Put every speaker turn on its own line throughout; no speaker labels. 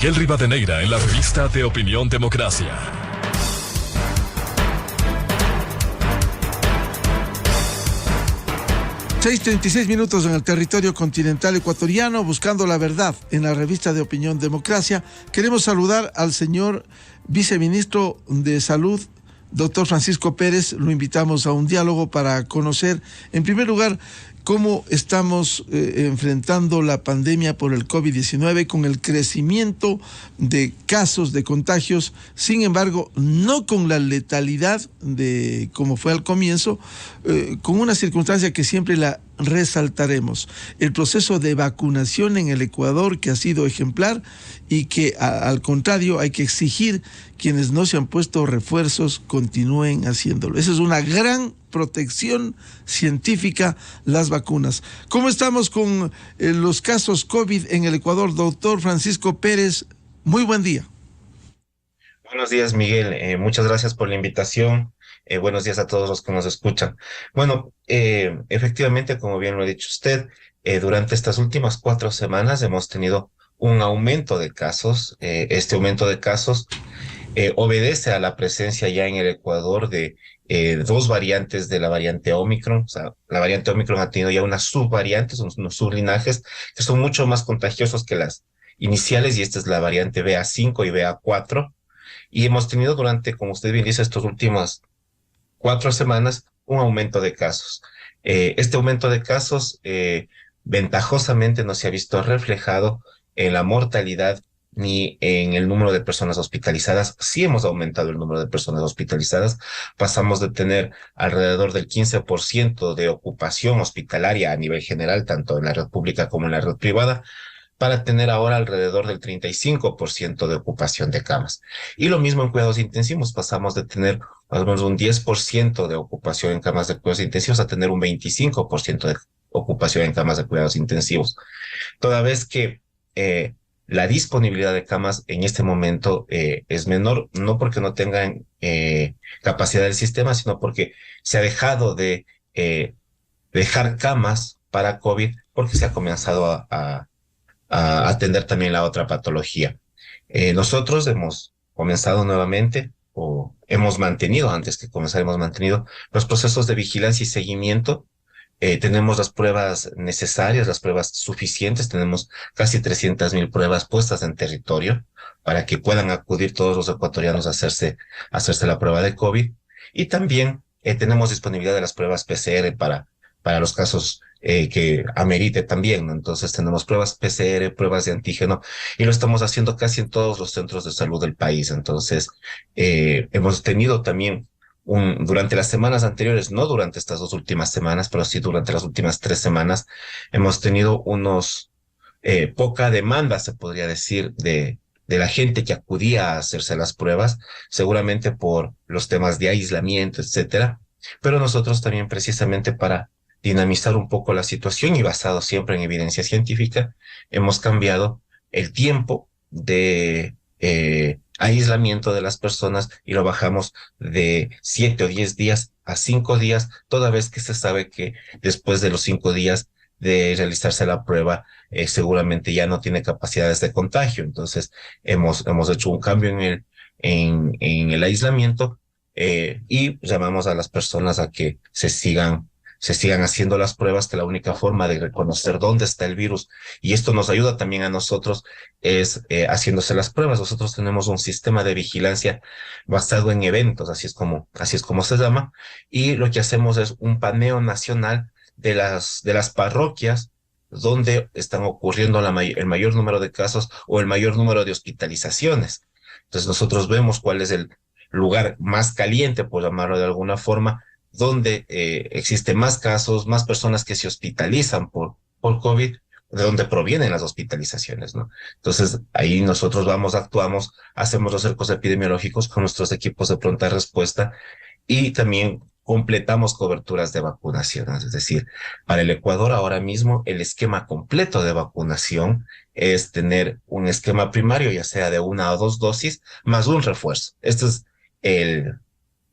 Miguel Rivadeneira en la revista de Opinión Democracia.
Seis 36 minutos en el territorio continental ecuatoriano, buscando la verdad en la revista de Opinión Democracia. Queremos saludar al señor viceministro de Salud, doctor Francisco Pérez. Lo invitamos a un diálogo para conocer, en primer lugar, cómo estamos enfrentando la pandemia por el COVID-19 con el crecimiento de casos de contagios, sin embargo, no con la letalidad de como fue al comienzo, con una circunstancia que siempre la resaltaremos: el proceso de vacunación en el Ecuador, que ha sido ejemplar y que al contrario hay que exigir quienes no se han puesto refuerzos continúen haciéndolo. Esa es una gran protección científica, las vacunas. ¿Cómo estamos con los casos COVID en el Ecuador? Doctor Francisco Pérez, muy buen día.
Buenos días, Miguel. Muchas gracias por la invitación. Buenos días a todos los que nos escuchan. Bueno, efectivamente, como bien lo ha dicho usted, durante estas últimas 4 semanas hemos tenido un aumento de casos. Este aumento de casos obedece a la presencia ya en el Ecuador de 2 variantes de la variante Omicron. O sea, la variante Omicron ha tenido ya unas subvariantes, unos sublinajes que son mucho más contagiosos que las iniciales, y esta es la variante BA5 y BA4. Y hemos tenido durante, como usted bien dice, estas últimas 4 semanas un aumento de casos. Este aumento de casos ventajosamente no se ha visto reflejado en la mortalidad ni en el número de personas hospitalizadas. Sí hemos aumentado el número de personas hospitalizadas. Pasamos de tener alrededor del 15% de ocupación hospitalaria a nivel general, tanto en la red pública como en la red privada, para tener ahora alrededor del 35% de ocupación de camas. Y lo mismo en cuidados intensivos, pasamos de tener más o menos un 10% de ocupación en camas de cuidados intensivos a tener un 25% de ocupación en camas de cuidados intensivos. Toda vez que la disponibilidad de camas en este momento es menor, no porque no tengan capacidad del sistema, sino porque se ha dejado de dejar camas para COVID, porque se ha comenzado a atender también la otra patología. Nosotros hemos comenzado nuevamente, o hemos mantenido, antes que comenzar, hemos mantenido los procesos de vigilancia y seguimiento. Tenemos las pruebas necesarias, las pruebas suficientes. Tenemos casi 300,000 pruebas puestas en territorio para que puedan acudir todos los ecuatorianos a hacerse la prueba de COVID. Y también tenemos disponibilidad de las pruebas PCR para los casos que amerite también, ¿no? Entonces tenemos pruebas PCR, pruebas de antígeno, y lo estamos haciendo casi en todos los centros de salud del país. Entonces hemos tenido también durante las semanas anteriores, no durante estas 2 últimas semanas, pero sí durante las últimas 3 semanas, hemos tenido poca demanda, se podría decir, de la gente que acudía a hacerse las pruebas, seguramente por los temas de aislamiento, etcétera. Pero nosotros también, precisamente para dinamizar un poco la situación y basado siempre en evidencia científica, hemos cambiado el tiempo de aislamiento de las personas y lo bajamos de 7 o 10 días a 5 días, toda vez que se sabe que después de los 5 días de realizarse la prueba, seguramente ya no tiene capacidades de contagio. Entonces hemos hecho un cambio en el aislamiento, y llamamos a las personas a que se sigan haciendo las pruebas, que la única forma de reconocer dónde está el virus, y esto nos ayuda también a nosotros, es haciéndose las pruebas. Nosotros tenemos un sistema de vigilancia basado en eventos, así es como se llama, y lo que hacemos es un paneo nacional de las parroquias donde están ocurriendo el mayor número de casos o el mayor número de hospitalizaciones. Entonces nosotros vemos cuál es el lugar más caliente, por llamarlo de alguna forma, donde existe más casos, más personas que se hospitalizan por COVID, de donde provienen las hospitalizaciones, ¿no? Entonces, ahí nosotros actuamos, hacemos los cercos epidemiológicos con nuestros equipos de pronta respuesta, y también completamos coberturas de vacunación. Es decir, para el Ecuador ahora mismo el esquema completo de vacunación es tener un esquema primario, ya sea de 1 o 2 dosis, más un refuerzo. Este es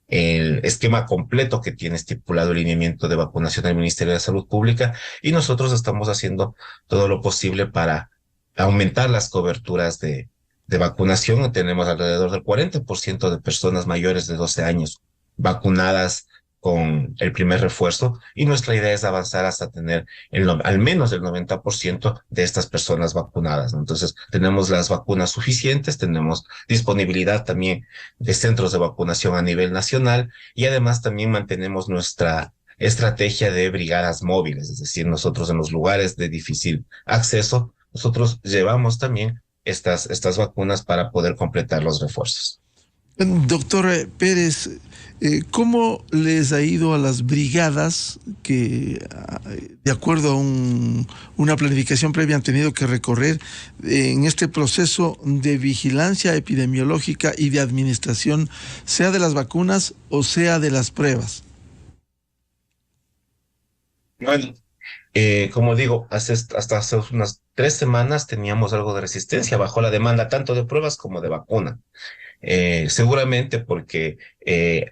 el esquema completo que tiene estipulado el lineamiento de vacunación del Ministerio de Salud Pública, y nosotros estamos haciendo todo lo posible para aumentar las coberturas de de vacunación, tenemos alrededor del 40% de personas mayores de 12 años vacunadas con el primer refuerzo, y nuestra idea es avanzar hasta tener al menos el 90% de estas personas vacunadas, ¿no? Entonces, tenemos las vacunas suficientes, tenemos disponibilidad también de centros de vacunación a nivel nacional, y además también mantenemos nuestra estrategia de brigadas móviles, es decir, nosotros en los lugares de difícil acceso, nosotros llevamos también estas vacunas para poder completar los refuerzos.
Doctor Pérez, ¿cómo les ha ido a las brigadas que, de acuerdo a una planificación previa, han tenido que recorrer en este proceso de vigilancia epidemiológica y de administración, sea de las vacunas o sea de las pruebas?
Bueno, como digo, hasta hace unas 3 semanas teníamos algo de resistencia bajo la demanda tanto de pruebas como de vacuna. Seguramente porque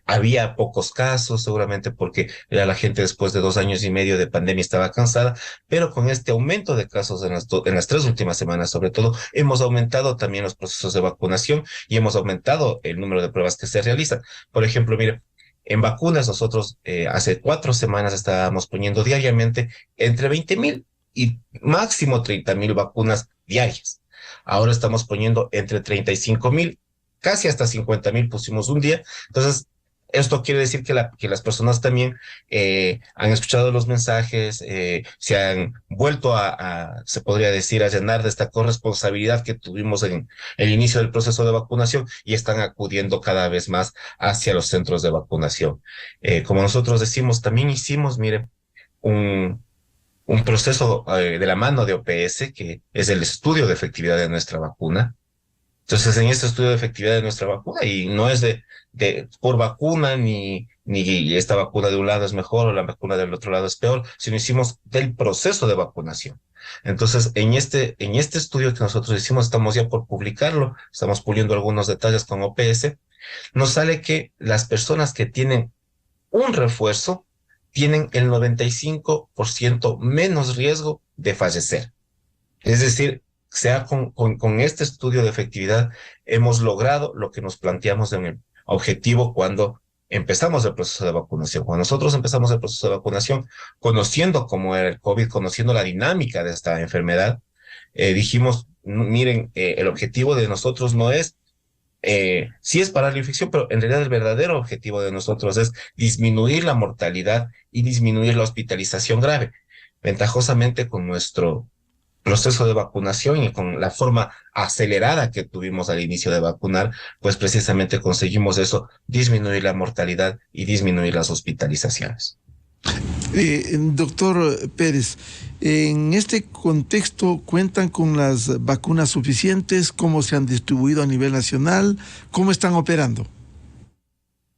había pocos casos, seguramente porque ya la gente después de 2 años y medio de pandemia estaba cansada, pero con este aumento de casos en las 3 últimas semanas, sobre todo, hemos aumentado también los procesos de vacunación y hemos aumentado el número de pruebas que se realizan. Por ejemplo, mire, en vacunas nosotros hace 4 semanas estábamos poniendo diariamente entre 20.000 y máximo 30.000 vacunas diarias. Ahora estamos poniendo entre 35.000, casi hasta 50.000 pusimos un día. Entonces, esto quiere decir que las personas también han escuchado los mensajes, se han vuelto se podría decir, a llenar de esta corresponsabilidad que tuvimos en el inicio del proceso de vacunación, y están acudiendo cada vez más hacia los centros de vacunación. Como nosotros decimos, también hicimos, mire, un proceso de la mano de OPS, que es el estudio de efectividad de nuestra vacuna. Entonces, en este estudio de efectividad de nuestra vacuna, y no es por vacuna, ni esta vacuna de un lado es mejor o la vacuna del otro lado es peor, sino hicimos del proceso de vacunación. Entonces, en este estudio que nosotros hicimos, estamos ya por publicarlo, estamos puliendo algunos detalles con OPS, nos sale que las personas que tienen un refuerzo tienen el 95% menos riesgo de fallecer. Es decir, con este estudio de efectividad hemos logrado lo que nos planteamos en el objetivo cuando empezamos el proceso de vacunación. Cuando nosotros empezamos el proceso de vacunación, conociendo cómo era el COVID, conociendo la dinámica de esta enfermedad, dijimos, miren, el objetivo de nosotros no es, sí es parar la infección, pero en realidad el verdadero objetivo de nosotros es disminuir la mortalidad y disminuir la hospitalización grave. Ventajosamente, con nuestro proceso de vacunación y con la forma acelerada que tuvimos al inicio de vacunar, pues precisamente conseguimos eso, disminuir la mortalidad y disminuir las hospitalizaciones.
Doctor Pérez, en este contexto, ¿cuentan con las vacunas suficientes? ¿Cómo se han distribuido a nivel nacional? ¿Cómo están operando?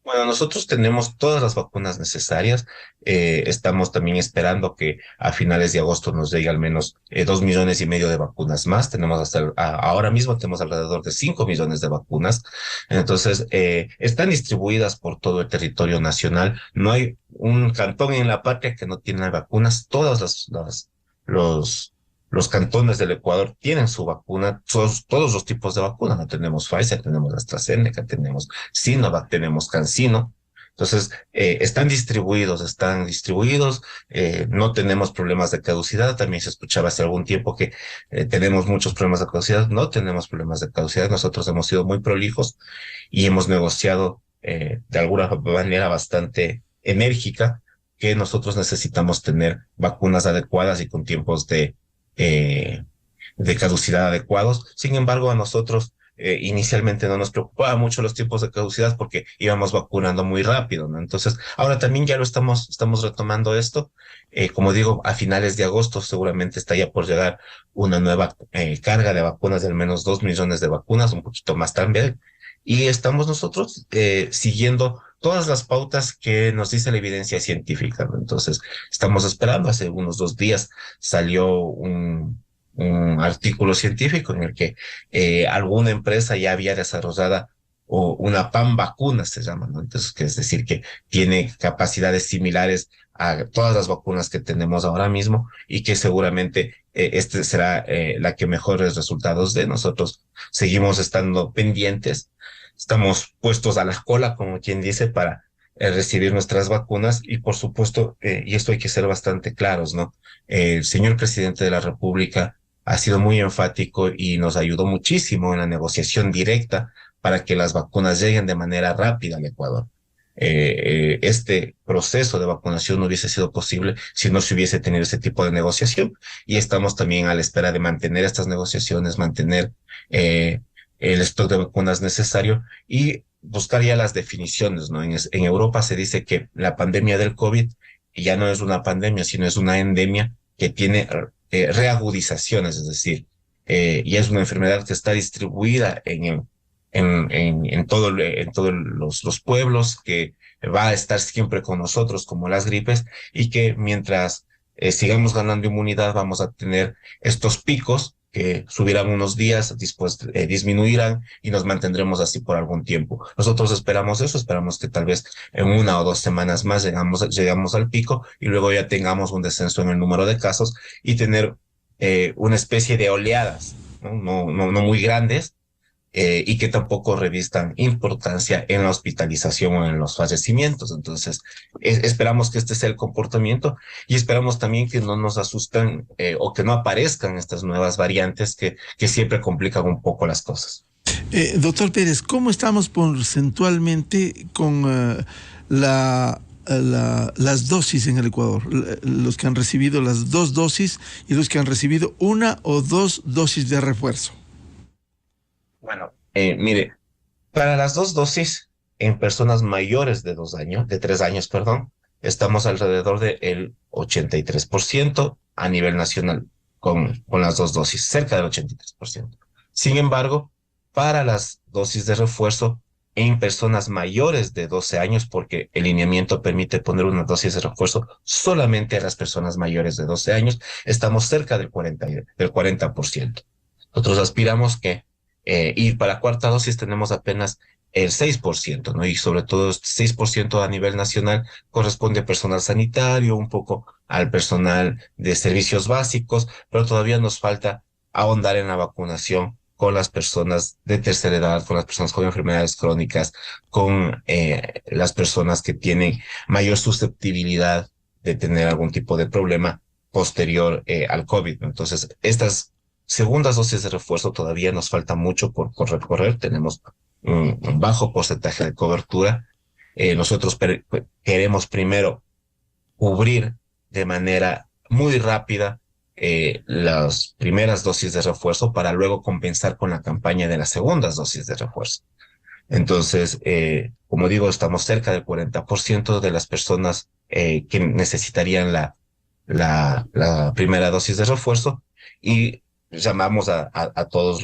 Bueno, nosotros tenemos todas las vacunas necesarias. Estamos también esperando que a finales de agosto nos llegue al menos 2,5 millones de vacunas más. Tenemos ahora mismo tenemos alrededor de 5 millones de vacunas. Entonces, están distribuidas por todo el territorio nacional. No hay un cantón en la patria que no tiene vacunas. Los cantones del Ecuador tienen su vacuna, todos los tipos de vacunas. No tenemos Pfizer, tenemos AstraZeneca, tenemos Sinovac, tenemos CanSino. Entonces, están distribuidos, no tenemos problemas de caducidad. También se escuchaba hace algún tiempo que tenemos muchos problemas de caducidad. No tenemos problemas de caducidad. Nosotros hemos sido muy prolijos y hemos negociado de alguna manera bastante enérgica que nosotros necesitamos tener vacunas adecuadas y con tiempos de caducidad adecuados. Sin embargo, a nosotros inicialmente no nos preocupaba mucho los tiempos de caducidad porque íbamos vacunando muy rápido, ¿no? Entonces, ahora también ya estamos retomando esto. Como digo, a finales de agosto seguramente está ya por llegar una nueva carga de vacunas de al menos 2 millones de vacunas, un poquito más también. Y estamos nosotros siguiendo todas las pautas que nos dice la evidencia científica, ¿no? Entonces, estamos esperando. Hace unos 2 días salió un artículo científico en el que alguna empresa ya había desarrollado una PAN vacuna, se llama, ¿no? Entonces, que es decir, que tiene capacidades similares a todas las vacunas que tenemos ahora mismo y que seguramente este será la que mejores resultados dé. Nosotros seguimos estando pendientes, estamos puestos a la cola, como quien dice, para recibir nuestras vacunas y por supuesto, y esto hay que ser bastante claros, ¿no? El señor presidente de la República ha sido muy enfático y nos ayudó muchísimo en la negociación directa para que las vacunas lleguen de manera rápida al Ecuador. Este proceso de vacunación no hubiese sido posible si no se hubiese tenido ese tipo de negociación y estamos también a la espera de mantener estas negociaciones, mantener el stock de vacunas necesario y buscar ya las definiciones, ¿no? En Europa se dice que la pandemia del COVID ya no es una pandemia, sino es una endemia que tiene reagudizaciones, es decir, ya es una enfermedad que está distribuida en todos los pueblos, que va a estar siempre con nosotros como las gripes y que mientras sigamos ganando inmunidad vamos a tener estos picos que subirán unos días, después disminuirán y nos mantendremos así por algún tiempo. Nosotros esperamos eso, esperamos que tal vez en 1 o 2 semanas más llegamos al pico y luego ya tengamos un descenso en el número de casos y tener una especie de oleadas, no muy grandes, y que tampoco revistan importancia en la hospitalización o en los fallecimientos. Entonces, esperamos que este sea el comportamiento y esperamos también que no nos asustan o que no aparezcan estas nuevas variantes que siempre complican un poco las cosas.
Doctor Pérez, ¿cómo estamos porcentualmente con las dosis en el Ecuador? Los que han recibido las 2 dosis y los que han recibido 1 o 2 dosis de refuerzo.
Bueno, mire, para las 2 dosis en personas mayores de 2 años, de 3 años, perdón, estamos alrededor del 83% a nivel nacional con las 2 dosis, cerca del 83%. Sin embargo, para las dosis de refuerzo en personas mayores de 12 años, porque el lineamiento permite poner una dosis de refuerzo solamente a las personas mayores de 12 años, estamos cerca del 40%. Nosotros aspiramos que y para la 4ª dosis tenemos apenas el 6%, ¿no? Y sobre todo este 6% a nivel nacional corresponde a personal sanitario, un poco al personal de servicios básicos, pero todavía nos falta ahondar en la vacunación con las personas de tercera edad, con las personas con enfermedades crónicas, con las personas que tienen mayor susceptibilidad de tener algún tipo de problema posterior al COVID, ¿no? Entonces, estas segundas dosis de refuerzo todavía nos falta mucho por recorrer, tenemos un bajo porcentaje de cobertura. Nosotros queremos primero cubrir de manera muy rápida las primeras dosis de refuerzo para luego compensar con la campaña de las segundas dosis de refuerzo. Entonces, como digo, estamos cerca del 40% de las personas que necesitarían la primera dosis de refuerzo y llamamos a todos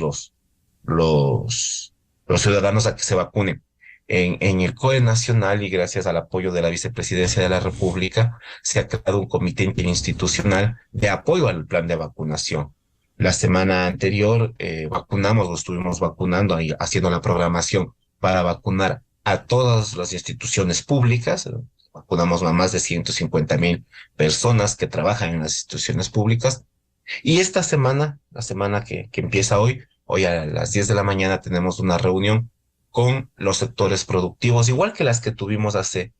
los ciudadanos a que se vacunen. En el COE nacional y gracias al apoyo de la Vicepresidencia de la República se ha creado un comité interinstitucional de apoyo al plan de vacunación. La semana anterior vacunamos o estuvimos vacunando y haciendo la programación para vacunar a todas las instituciones públicas. Vacunamos a más de 150,000 personas que trabajan en las instituciones públicas. Y esta semana, la semana que empieza hoy a las 10 de la mañana tenemos una reunión con los sectores productivos, igual que las que tuvimos hace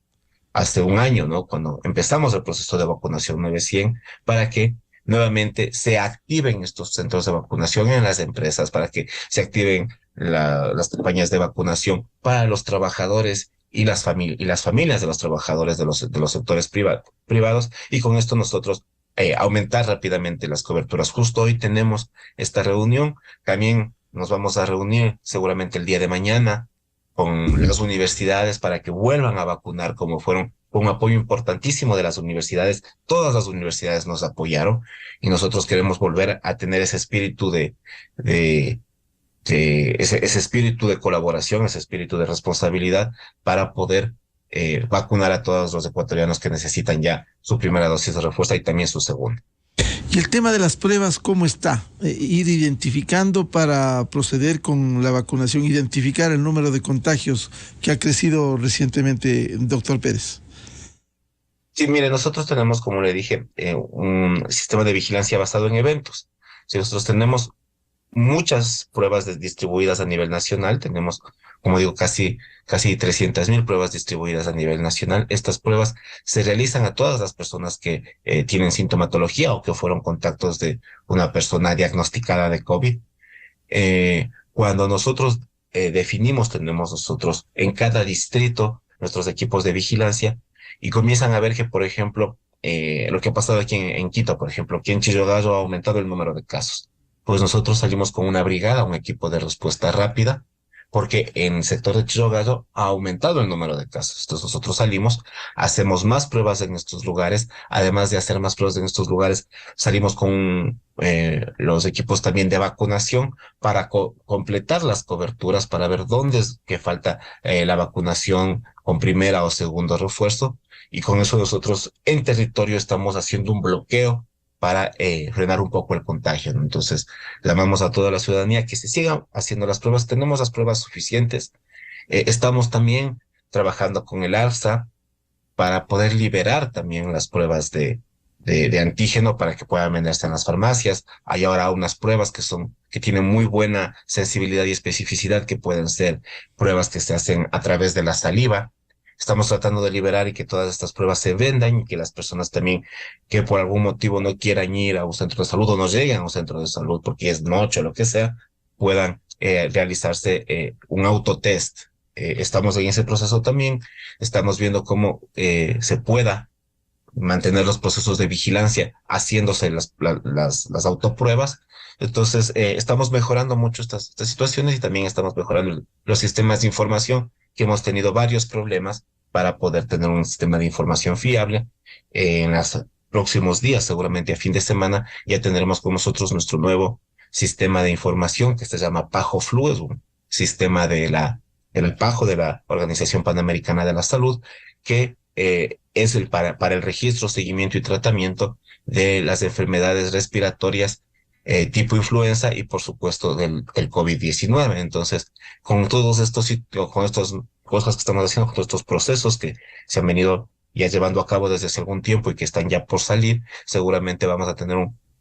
un año, ¿no? Cuando empezamos el proceso de vacunación 900, para que nuevamente se activen estos centros de vacunación en las empresas, para que se activen las campañas de vacunación para los trabajadores y las familias de los trabajadores de los sectores privados, y con esto nosotros aumentar rápidamente las coberturas. Justo hoy tenemos esta reunión, también nos vamos a reunir seguramente el día de mañana con las universidades para que vuelvan a vacunar como fueron, con un apoyo importantísimo de las universidades. Todas las universidades nos apoyaron y nosotros queremos volver a tener ese espíritu ese espíritu de colaboración, ese espíritu de responsabilidad para poder vacunar a todos los ecuatorianos que necesitan ya su primera dosis de refuerzo y también su segunda.
Y el tema de las pruebas, ¿cómo está? Ir identificando para proceder con la vacunación, identificar el número de contagios que ha crecido recientemente, doctor Pérez.
Sí, mire, nosotros tenemos, como le dije, un sistema de vigilancia basado en eventos. Si nosotros tenemos muchas pruebas distribuidas a nivel nacional. Tenemos, como digo, casi 300.000 pruebas distribuidas a nivel nacional. Estas pruebas se realizan a todas las personas que tienen sintomatología o que fueron contactos de una persona diagnosticada de COVID. Cuando nosotros definimos, tenemos nosotros en cada distrito nuestros equipos de vigilancia y comienzan a ver que, por ejemplo, lo que ha pasado aquí en Quito, por ejemplo, aquí en Chillogallo ha aumentado el número de casos. Pues nosotros salimos con una brigada, un equipo de respuesta rápida, porque en el sector de Chillogallo ha aumentado el número de casos. Entonces nosotros salimos, hacemos más pruebas en estos lugares, además de hacer más pruebas en estos lugares, salimos con los equipos también de vacunación para completar las coberturas, para ver dónde es que falta la vacunación con primera o segundo refuerzo. Y con eso nosotros en territorio estamos haciendo un bloqueo para frenar un poco el contagio, ¿no? Entonces, llamamos a toda la ciudadanía que se sigan haciendo las pruebas. Tenemos las pruebas suficientes. Estamos también trabajando con el ARSA para poder liberar también las pruebas de antígeno para que puedan venderse en las farmacias. Hay ahora unas pruebas que tienen muy buena sensibilidad y especificidad, que pueden ser pruebas que se hacen a través de la saliva. Estamos tratando de liberar y que todas estas pruebas se vendan y que las personas también que por algún motivo no quieran ir a un centro de salud o no lleguen a un centro de salud porque es noche o lo que sea, puedan realizarse un autotest. Estamos en ese proceso también. Estamos viendo cómo se pueda mantener los procesos de vigilancia haciéndose las autopruebas. Entonces, estamos mejorando mucho estas situaciones y también estamos mejorando los sistemas de información, que hemos tenido varios problemas para poder tener un sistema de información fiable. En los próximos días, seguramente a fin de semana, ya tendremos con nosotros nuestro nuevo sistema de información que se llama PajoFlu, es un sistema del PAJO, de la Organización Panamericana de la Salud, que es para el registro, seguimiento y tratamiento de las enfermedades respiratorias tipo influenza y por supuesto del COVID-19. Entonces, con todos estos, con estas cosas que estamos haciendo, con todos estos procesos que se han venido ya llevando a cabo desde hace algún tiempo y que están ya por salir, seguramente vamos a tener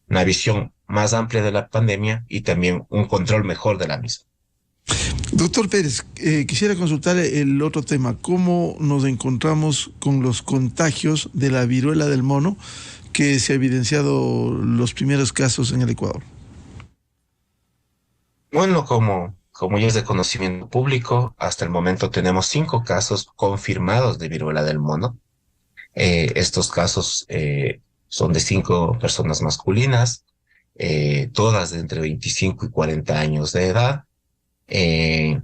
una visión más amplia de la pandemia y también un control mejor de la misma.
Doctor Pérez, quisiera consultar el otro tema. ¿Cómo nos encontramos con los contagios de la viruela del mono que se ha evidenciado los primeros casos en el Ecuador?
Bueno, como ya es de conocimiento público, hasta el momento tenemos 5 casos confirmados de viruela del mono. Estos casos son de 5 personas masculinas, todas de entre 25 y 40 años de edad. Eh,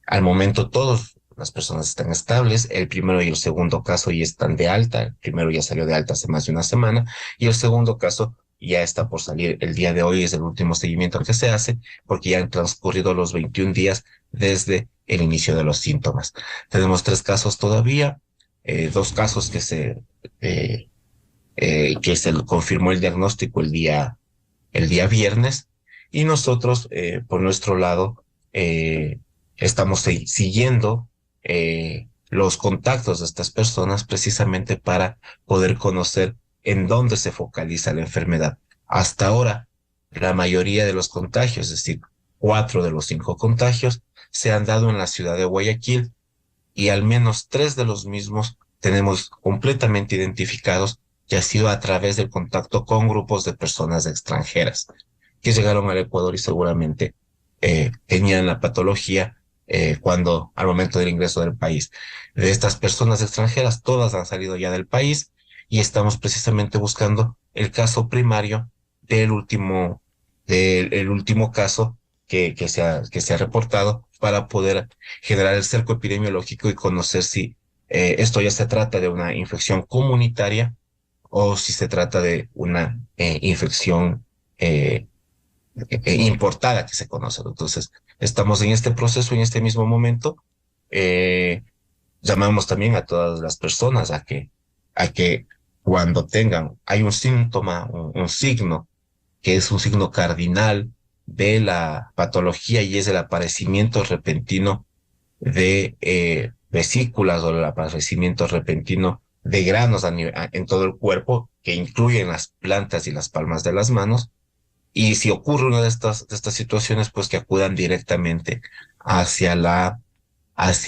Al momento todas las personas están estables. El primero y el segundo caso ya están de alta. El primero ya salió de alta hace más de una semana y el segundo caso ya está por salir el día de hoy. Es el último seguimiento que se hace porque ya han transcurrido los 21 días desde el inicio de los síntomas. Tenemos 3 casos todavía, 2 casos que se confirmó el diagnóstico el día viernes, y nosotros, por nuestro lado, estamos siguiendo los contactos de estas personas precisamente para poder conocer en dónde se focaliza la enfermedad. Hasta ahora, la mayoría de los contagios, es decir, 4 de los 5 contagios, se han dado en la ciudad de Guayaquil y al menos 3 de los mismos tenemos completamente identificados que ha sido a través del contacto con grupos de personas extranjeras que llegaron al Ecuador y seguramente tenían la patología cuando al momento del ingreso del país. De estas personas extranjeras, todas han salido ya del país y estamos precisamente buscando el caso primario del último caso que se ha reportado para poder generar el cerco epidemiológico y conocer si esto ya se trata de una infección comunitaria o si se trata de una infección importada que se conoce. Entonces, estamos en este proceso, en este mismo momento. Llamamos también a todas las personas a que cuando hay un síntoma, un signo, que es un signo cardinal de la patología y es el aparecimiento repentino de vesículas o el aparecimiento repentino de granos en todo el cuerpo, que incluyen las plantas y las palmas de las manos. Y si ocurre una de estas situaciones, pues que acudan directamente hacia los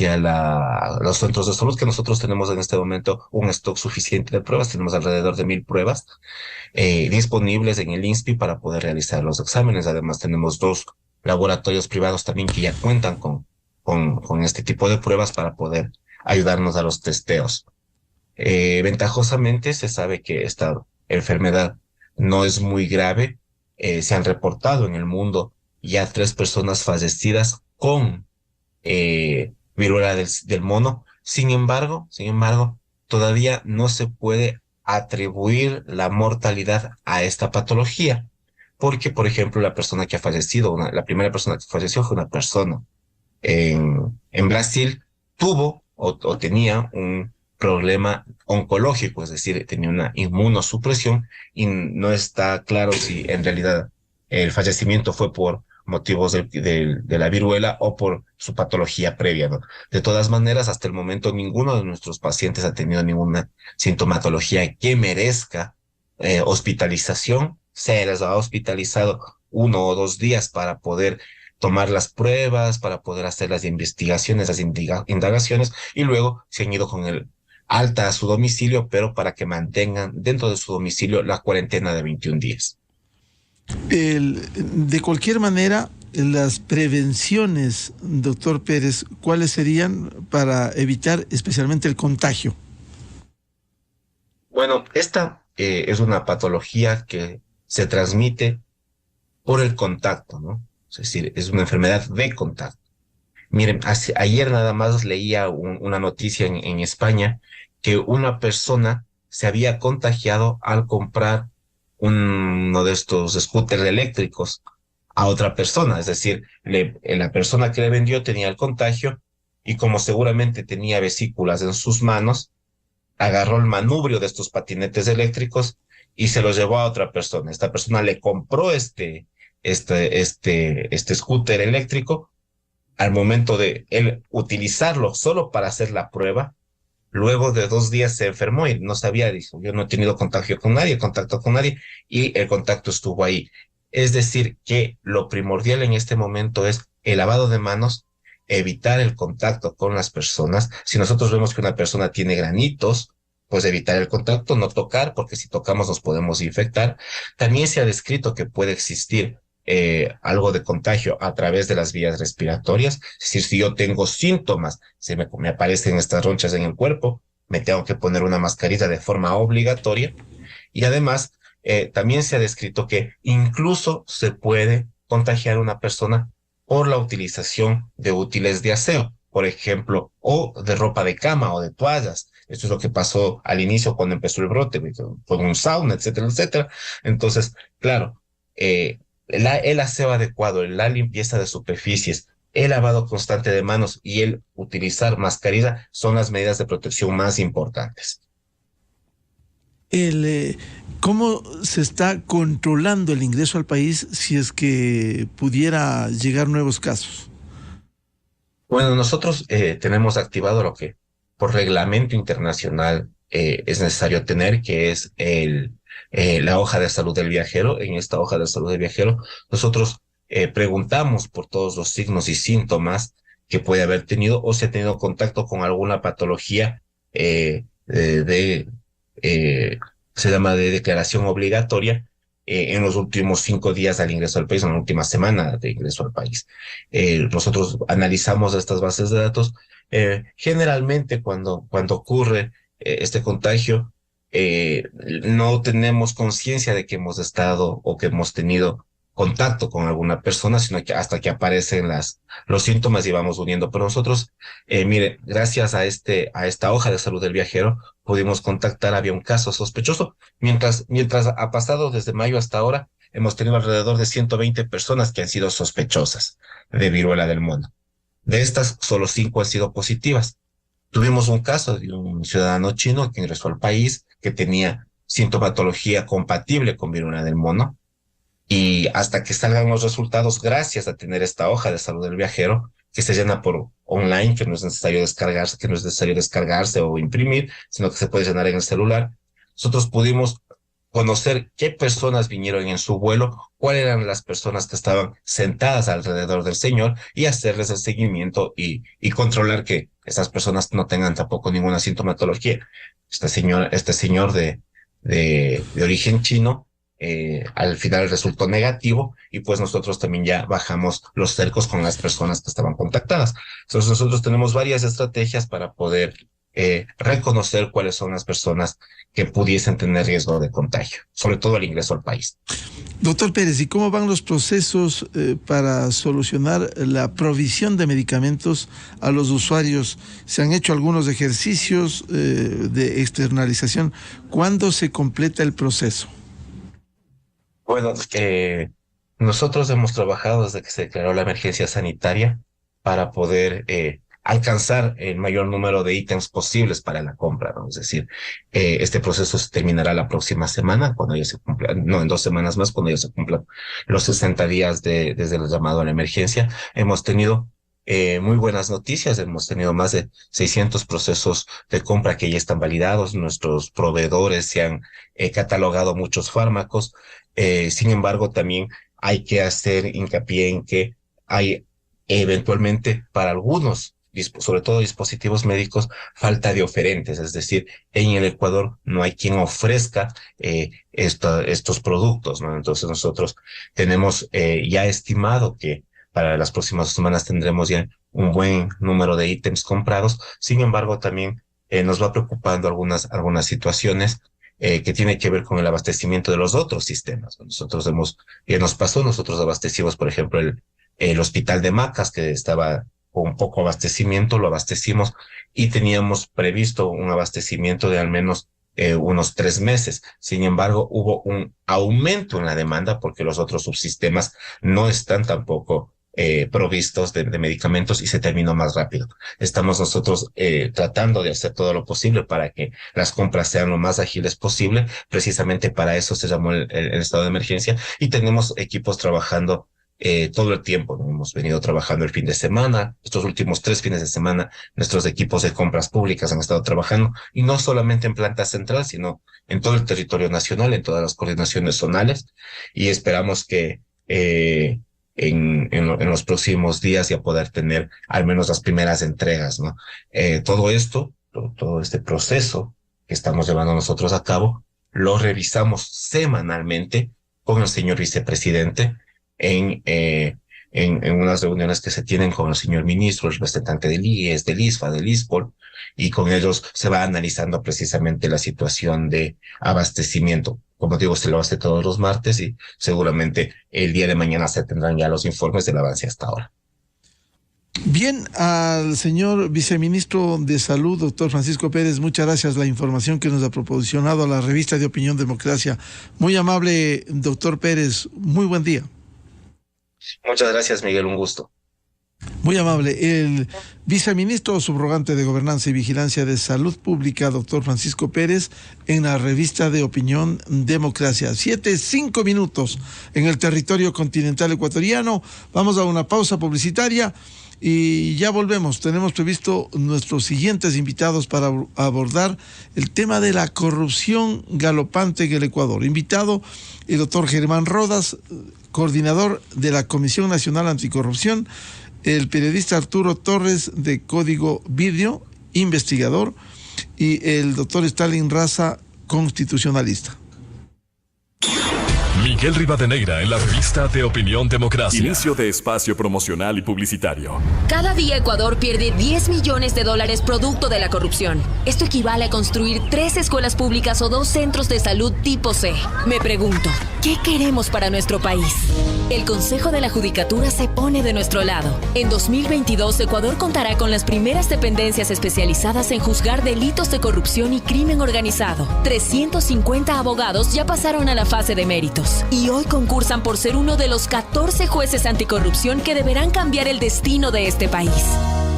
centros de salud, que nosotros tenemos en este momento un stock suficiente de pruebas. Tenemos alrededor de 1.000 pruebas disponibles en el INSPI para poder realizar los exámenes. Además, tenemos 2 laboratorios privados también que ya cuentan con este tipo de pruebas para poder ayudarnos a los testeos. Ventajosamente se sabe que esta enfermedad no es muy grave. Se han reportado en el mundo ya 3 personas fallecidas con viruela del mono. Sin embargo, todavía no se puede atribuir la mortalidad a esta patología, porque, por ejemplo, la persona que ha fallecido, la primera persona que falleció fue una persona en Brasil, tuvo o tenía un problema oncológico, es decir, tenía una inmunosupresión, y no está claro si en realidad el fallecimiento fue por motivos de la viruela o por su patología previa, ¿no? De todas maneras, hasta el momento ninguno de nuestros pacientes ha tenido ninguna sintomatología que merezca hospitalización. Se les ha hospitalizado 1 o 2 días para poder tomar las pruebas, para poder hacer las investigaciones, las indagaciones, y luego se han ido con el alta a su domicilio, pero para que mantengan dentro de su domicilio la cuarentena de 21 días.
De cualquier manera, las prevenciones, doctor Pérez, ¿cuáles serían para evitar especialmente el contagio?
Bueno, esta es una patología que se transmite por el contacto, ¿no? Es decir, es una enfermedad de contacto. Miren, ayer nada más leía una noticia en España que una persona se había contagiado al comprar uno de estos scooters eléctricos a otra persona. Es decir, la persona que le vendió tenía el contagio, y como seguramente tenía vesículas en sus manos, agarró el manubrio de estos patinetes eléctricos y se los llevó a otra persona. Esta persona le compró este scooter eléctrico. Al momento de él utilizarlo solo para hacer la prueba, luego de 2 días se enfermó y no sabía, dijo, yo no he tenido contacto con nadie, y el contacto estuvo ahí. Es decir, que lo primordial en este momento es el lavado de manos, evitar el contacto con las personas. Si nosotros vemos que una persona tiene granitos, pues evitar el contacto, no tocar, porque si tocamos nos podemos infectar. También se ha descrito que puede existir algo de contagio a través de las vías respiratorias. Es decir, si yo tengo síntomas, me aparecen estas ronchas en el cuerpo, me tengo que poner una mascarilla de forma obligatoria. Y además, también se ha descrito que incluso se puede contagiar a una persona por la utilización de útiles de aseo, por ejemplo, o de ropa de cama o de toallas. Esto es lo que pasó al inicio cuando empezó el brote, con un sauna, etcétera, etcétera. Entonces, claro, el aseo adecuado, la limpieza de superficies, el lavado constante de manos y el utilizar mascarilla son las medidas de protección más importantes.
¿Cómo se está controlando el ingreso al país si es que pudiera llegar nuevos casos?
Bueno, nosotros tenemos activado lo que por reglamento internacional es necesario tener, que es la hoja de salud del viajero. En esta hoja de salud del viajero, nosotros preguntamos por todos los signos y síntomas que puede haber tenido, o si ha tenido contacto con alguna patología se llama de declaración obligatoria, en los últimos 5 días al ingreso al país, en la última semana de ingreso al país. Nosotros analizamos estas bases de datos. Generalmente cuando ocurre este contagio, no tenemos conciencia de que hemos estado o que hemos tenido contacto con alguna persona, sino que hasta que aparecen los síntomas y vamos uniendo. Pero nosotros, mire, gracias a esta hoja de salud del viajero, pudimos contactar, había un caso sospechoso. Mientras ha pasado desde mayo hasta ahora, hemos tenido alrededor de 120 personas que han sido sospechosas de viruela del mono. De estas, solo 5 han sido positivas. Tuvimos un caso de un ciudadano chino que ingresó al país, que tenía sintomatología compatible con viruela del mono. Y hasta que salgan los resultados, gracias a tener esta hoja de salud del viajero, que se llena por online, que no es necesario descargarse o imprimir, sino que se puede llenar en el celular. Nosotros pudimos conocer qué personas vinieron en su vuelo, cuáles eran las personas que estaban sentadas alrededor del señor y hacerles el seguimiento y controlar que esas personas no tengan tampoco ninguna sintomatología. Este señor de origen chino, al final resultó negativo y pues nosotros también ya bajamos los cercos con las personas que estaban contactadas. Entonces nosotros tenemos varias estrategias para poder reconocer cuáles son las personas que pudiesen tener riesgo de contagio, sobre todo al ingreso al país.
Doctor Pérez, ¿y cómo van los procesos para solucionar la provisión de medicamentos a los usuarios? ¿Se han hecho algunos ejercicios de externalización? ¿Cuándo se completa el proceso?
Bueno, nosotros hemos trabajado desde que se declaró la emergencia sanitaria para poder alcanzar el mayor número de ítems posibles para la compra, ¿no? Es decir, este proceso se terminará la próxima semana, cuando ya se cumpla, no, en 2 semanas más, cuando ya se cumplan los 60 días desde el llamado a la emergencia. Hemos tenido muy buenas noticias, hemos tenido más de 600 procesos de compra que ya están validados, nuestros proveedores se han catalogado muchos fármacos, sin embargo también hay que hacer hincapié en que hay eventualmente para algunos, sobre todo dispositivos médicos, falta de oferentes, es decir, en el Ecuador no hay quien ofrezca estos productos, ¿no? Entonces nosotros tenemos ya estimado que para las próximas semanas tendremos ya un buen número de ítems comprados. Sin embargo, también nos va preocupando algunas situaciones que tienen que ver con el abastecimiento de los otros sistemas. Nosotros nosotros abastecimos, por ejemplo, el hospital de Macas, que estaba con poco abastecimiento, lo abastecimos y teníamos previsto un abastecimiento de al menos unos 3 meses. Sin embargo, hubo un aumento en la demanda porque los otros subsistemas no están tampoco provistos de medicamentos y se terminó más rápido. Estamos nosotros tratando de hacer todo lo posible para que las compras sean lo más ágiles posible. Precisamente para eso se llamó el estado de emergencia y tenemos equipos trabajando todo el tiempo. Hemos venido trabajando el fin de semana, estos últimos 3 fines de semana, nuestros equipos de compras públicas han estado trabajando, y no solamente en planta central, sino en todo el territorio nacional, en todas las coordinaciones zonales, y esperamos que en los próximos días ya poder tener al menos las primeras entregas, ¿no? Todo este proceso que estamos llevando nosotros a cabo, lo revisamos semanalmente con el señor vicepresidente, en unas reuniones que se tienen con el señor ministro, el representante del IES, del ISFA, del ISPOL, y con ellos se va analizando precisamente la situación de abastecimiento. Como digo, se lo hace todos los martes y seguramente el día de mañana se tendrán ya los informes del avance hasta ahora.
Bien, al señor viceministro de Salud, doctor Francisco Pérez, muchas gracias la información que nos ha proporcionado a la revista de Opinión Democracia. Muy amable, doctor Pérez, muy buen día.
Muchas gracias, Miguel, un gusto.
Muy amable. El viceministro subrogante de Gobernanza y Vigilancia de Salud Pública, doctor Francisco Pérez, en la revista de Opinión Democracia. 7:05 minutos en el territorio continental ecuatoriano. Vamos a una pausa publicitaria y ya volvemos. Tenemos previsto nuestros siguientes invitados para abordar el tema de la corrupción galopante en el Ecuador. Invitado el doctor Germán Rodas, coordinador de la Comisión Nacional Anticorrupción, el periodista Arturo Torres de Código Vidrio, investigador, y el doctor Stalin Raza, constitucionalista.
Miguel Rivadeneira en la revista de Opinión Democracia.
Inicio de espacio promocional y publicitario.
Cada día Ecuador pierde $10 millones producto de la corrupción. Esto equivale a construir 3 escuelas públicas o 2 centros de salud tipo C. Me pregunto, ¿qué queremos para nuestro país? El Consejo de la Judicatura se pone de nuestro lado. En 2022, Ecuador contará con las primeras dependencias especializadas en juzgar delitos de corrupción y crimen organizado. 350 abogados ya pasaron a la fase de méritos y hoy concursan por ser uno de los 14 jueces anticorrupción que deberán cambiar el destino de este país.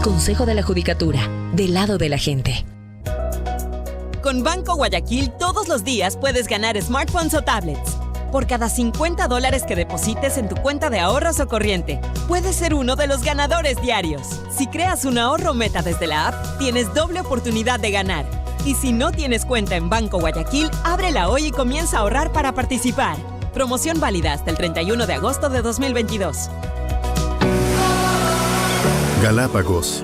Consejo de la Judicatura, del lado de la gente.
Con Banco Guayaquil todos los días puedes ganar smartphones o tablets. por cada $50 que deposites en tu cuenta de ahorros o corriente. Puedes ser uno de los ganadores diarios. Si creas un ahorro Meta desde la app, tienes doble oportunidad de ganar. Y si no tienes cuenta en Banco Guayaquil, ábrela hoy y comienza a ahorrar para participar. Promoción válida hasta el 31 de agosto de 2022.
Galápagos.